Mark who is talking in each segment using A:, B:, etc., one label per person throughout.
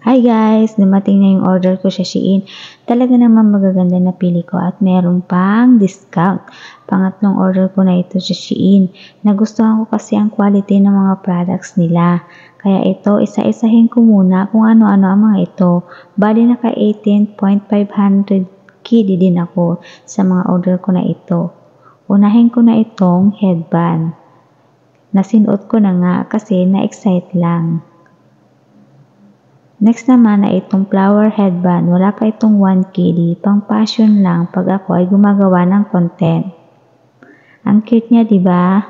A: Hi guys! Dumating na yung order ko sa Shein. Talaga naman magaganda na pili ko at meron pang discount. Pangatlong order ko na ito sa Shein. Nagustuhan ko kasi ang quality ng mga products nila. Kaya ito, isa-isahin ko muna kung ano-ano ang mga ito. Bali naka 18,500 KD din ako sa mga order ko na ito. Unahin ko na itong headband. Nasinuot ko na nga kasi na-excite lang. Next naman na itong flower headband. Wala pa itong 1 KD. Pang fashion lang pag ako ay gumagawa ng content. Ang cute niya, diba?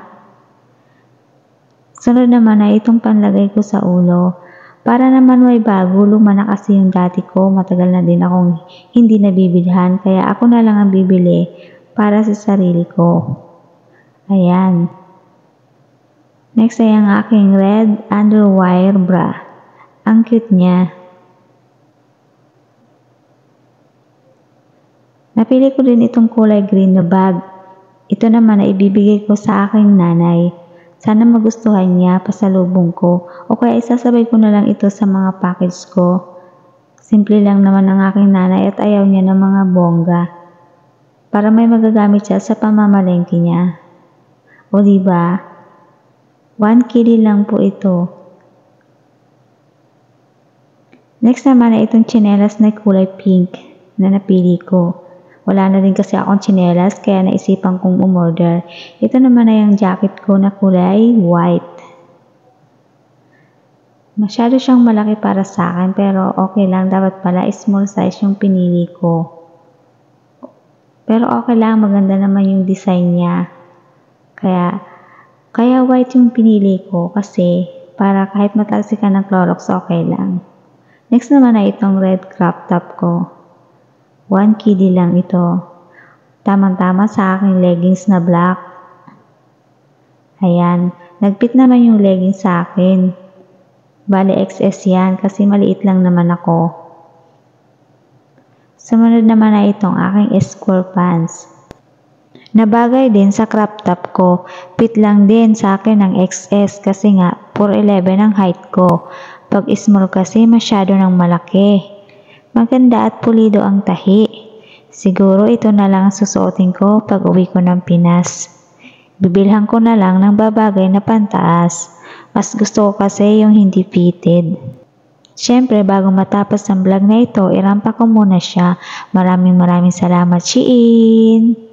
A: Sunod naman na itong panlagay ko sa ulo. Para naman may bago, luma na kasi yung dati ko. Matagal na din akong hindi nabibilhan. Kaya ako na lang ang bibili para sa sarili ko. Ayan. Next ay ang aking red underwire bra. Ang cute niya. Napili ko din itong kulay green na bag. Ito naman ay ibibigay ko sa aking nanay. Sana magustuhan niya, pasalubong ko. O kaya isasabay ko na lang ito sa mga package ko. Simple lang naman ang aking nanay at ayaw niya ng mga bongga. Para may magagamit siya sa pamamalengke niya. O diba? 1 KD lang po ito. Next naman ay itong tsinelas na kulay pink na napili ko. Wala na din kasi akong tsinelas kaya naisipan kong umorder. Ito naman ay ang jacket ko na kulay white. Masyado siyang malaki para sa akin pero okay lang. Dapat pala small size yung pinili ko. Pero okay lang, maganda naman yung design niya. Kaya white yung pinili ko kasi para kahit matalsikan ng Clorox okay lang. Next naman ay itong red crop top ko. 1 KD lang ito. Tamang-tama sa aking leggings na black. Ayan. Nagpit naman yung leggings sa akin. Bale XS yan kasi maliit lang naman ako. Sumunod naman ay itong aking square pants. Nabagay din sa crop top ko. Fit lang din sa akin ng XS kasi nga 4'11 ang height ko. Pag small kasi masyado ng malaki. Maganda at pulido ang tahi. Siguro ito na lang susuotin ko pag uwi ko ng Pinas. Bibilhan ko na lang ng babagay na pantaas. Mas gusto ko kasi yung hindi fitted. Siyempre bago matapos ang vlog na ito, irampa ko muna siya. Maraming salamat Shein!